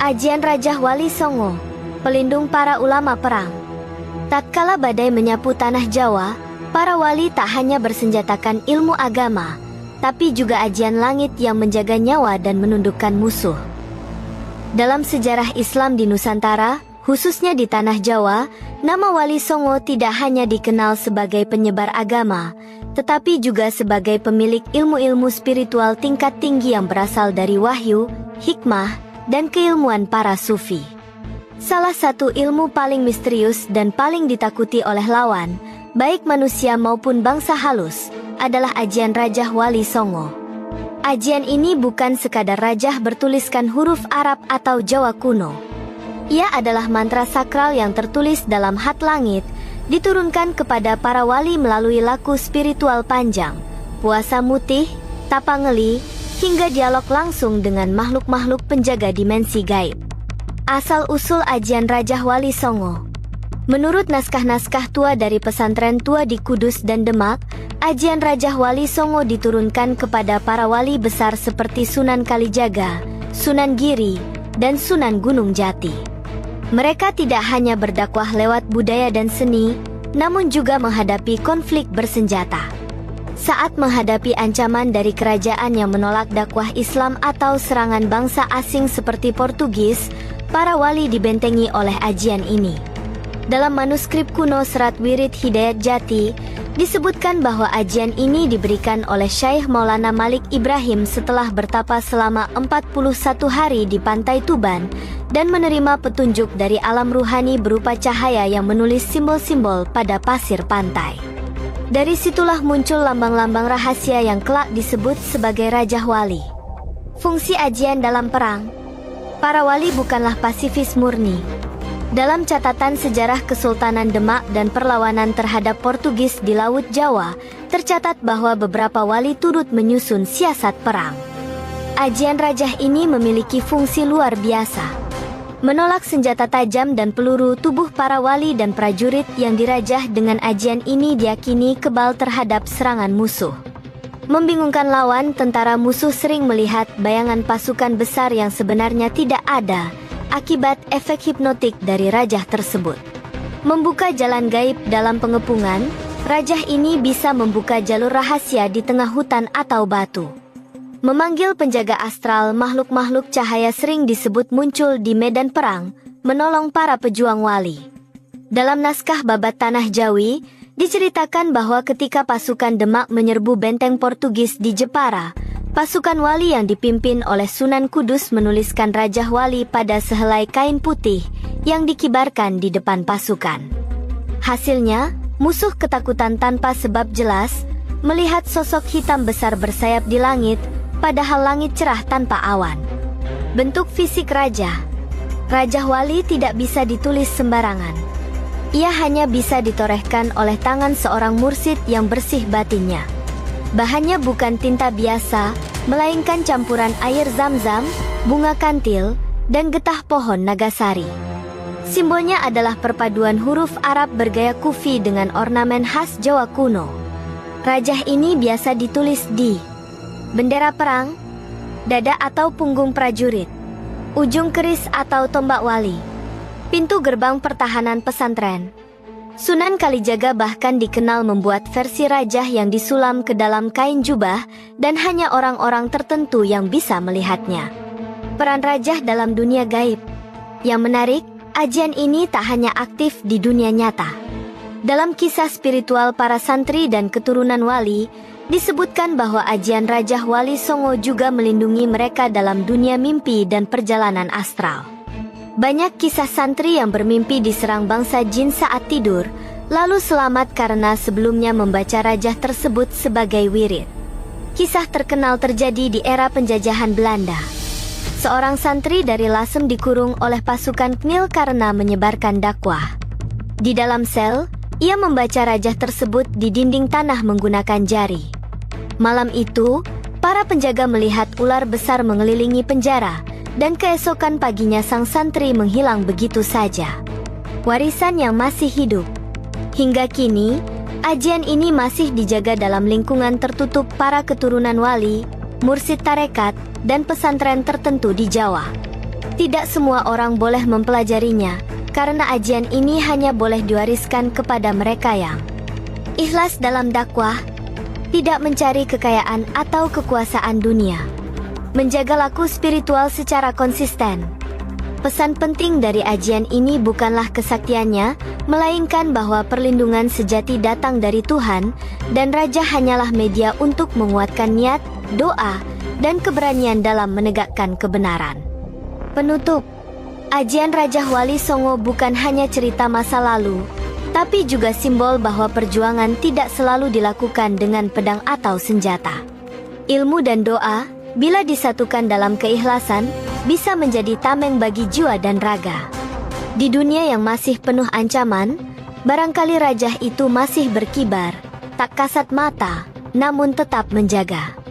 Ajian Rajah Wali Songo, pelindung para ulama perang. Tatkala badai menyapu tanah Jawa, para wali tak hanya bersenjatakan ilmu agama, tapi juga ajian langit yang menjaga nyawa dan menundukkan musuh. Dalam sejarah Islam di Nusantara, khususnya di tanah Jawa, nama Wali Songo tidak hanya dikenal sebagai penyebar agama, tetapi juga sebagai pemilik ilmu-ilmu spiritual tingkat tinggi yang berasal dari wahyu, hikmah, dan keilmuan para sufi. Salah satu ilmu paling misterius dan paling ditakuti oleh lawan, baik manusia maupun bangsa halus, adalah ajian Rajah Wali Songo. Ajian ini bukan sekadar rajah bertuliskan huruf Arab atau Jawa kuno. Ia adalah mantra sakral yang tertulis dalam hat langit, diturunkan kepada para wali melalui laku spiritual panjang, puasa mutih, tapangeli, hingga dialog langsung dengan makhluk-makhluk penjaga dimensi gaib. Asal-usul ajian Rajah Wali Songo. Menurut naskah-naskah tua dari pesantren tua di Kudus dan Demak, ajian Rajah Wali Songo diturunkan kepada para wali besar seperti Sunan Kalijaga, Sunan Giri, dan Sunan Gunung Jati. Mereka tidak hanya berdakwah lewat budaya dan seni, namun juga menghadapi konflik bersenjata. Saat menghadapi ancaman dari kerajaan yang menolak dakwah Islam atau serangan bangsa asing seperti Portugis, para wali dibentengi oleh ajian ini. Dalam manuskrip kuno Serat Wirid Hidayat Jati, disebutkan bahwa ajian ini diberikan oleh Syekh Maulana Malik Ibrahim setelah bertapa selama 41 hari di pantai Tuban, dan menerima petunjuk dari alam ruhani berupa cahaya yang menulis simbol-simbol pada pasir pantai. Dari situlah muncul lambang-lambang rahasia yang kelak disebut sebagai Rajah Wali. Fungsi ajian dalam perang. Para wali bukanlah pasifis murni. Dalam catatan sejarah Kesultanan Demak dan perlawanan terhadap Portugis di Laut Jawa, tercatat bahwa beberapa wali turut menyusun siasat perang. Ajian rajah ini memiliki fungsi luar biasa. Menolak senjata tajam dan peluru, tubuh para wali dan prajurit yang dirajah dengan ajian ini diyakini kebal terhadap serangan musuh. Membingungkan lawan, tentara musuh sering melihat bayangan pasukan besar yang sebenarnya tidak ada, akibat efek hipnotik dari rajah tersebut. Membuka jalan gaib dalam pengepungan, rajah ini bisa membuka jalur rahasia di tengah hutan atau batu. Memanggil penjaga astral, makhluk-makhluk cahaya sering disebut muncul di medan perang, menolong para pejuang wali. Dalam naskah Babat Tanah Jawi, diceritakan bahwa ketika pasukan Demak menyerbu benteng Portugis di Jepara, pasukan wali yang dipimpin oleh Sunan Kudus menuliskan Rajah Wali pada sehelai kain putih yang dikibarkan di depan pasukan. Hasilnya, musuh ketakutan tanpa sebab jelas, melihat sosok hitam besar bersayap di langit, padahal langit cerah tanpa awan. Bentuk fisik Rajah Wali tidak bisa ditulis sembarangan. Ia hanya bisa ditorehkan oleh tangan seorang mursyid yang bersih batinnya. Bahannya bukan tinta biasa, melainkan campuran air zam-zam, bunga kantil, dan getah pohon nagasari. Simbolnya adalah perpaduan huruf Arab bergaya kufi dengan ornamen khas Jawa kuno. Rajah ini biasa ditulis di bendera perang, dada atau punggung prajurit, ujung keris atau tombak wali, pintu gerbang pertahanan pesantren. Sunan Kalijaga bahkan dikenal membuat versi rajah yang disulam ke dalam kain jubah, dan hanya orang-orang tertentu yang bisa melihatnya. Peran rajah dalam dunia gaib. Yang menarik, ajian ini tak hanya aktif di dunia nyata. Dalam kisah spiritual para santri dan keturunan wali, disebutkan bahwa ajian Rajah Wali Songo juga melindungi mereka dalam dunia mimpi dan perjalanan astral. Banyak kisah santri yang bermimpi diserang bangsa jin saat tidur, lalu selamat karena sebelumnya membaca rajah tersebut sebagai wirid. Kisah terkenal terjadi di era penjajahan Belanda. Seorang santri dari Lasem dikurung oleh pasukan Knil karena menyebarkan dakwah. Di dalam sel, ia membaca rajah tersebut di dinding tanah menggunakan jari. Malam itu, para penjaga melihat ular besar mengelilingi penjara, dan keesokan paginya sang santri menghilang begitu saja. Warisan yang masih hidup. Hingga kini, ajian ini masih dijaga dalam lingkungan tertutup para keturunan wali, mursyid tarekat, dan pesantren tertentu di Jawa. Tidak semua orang boleh mempelajarinya, karena ajian ini hanya boleh diwariskan kepada mereka yang ikhlas dalam dakwah, tidak mencari kekayaan atau kekuasaan dunia, menjaga laku spiritual secara konsisten. Pesan penting dari ajian ini bukanlah kesaktiannya, melainkan bahwa perlindungan sejati datang dari Tuhan, dan Raja hanyalah media untuk menguatkan niat, doa, dan keberanian dalam menegakkan kebenaran. Penutup, ajian Raja Wali Songo bukan hanya cerita masa lalu, tapi juga simbol bahwa perjuangan tidak selalu dilakukan dengan pedang atau senjata. Ilmu dan doa, bila disatukan dalam keikhlasan, bisa menjadi tameng bagi jiwa dan raga. Di dunia yang masih penuh ancaman, barangkali raja itu masih berkibar, tak kasat mata, namun tetap menjaga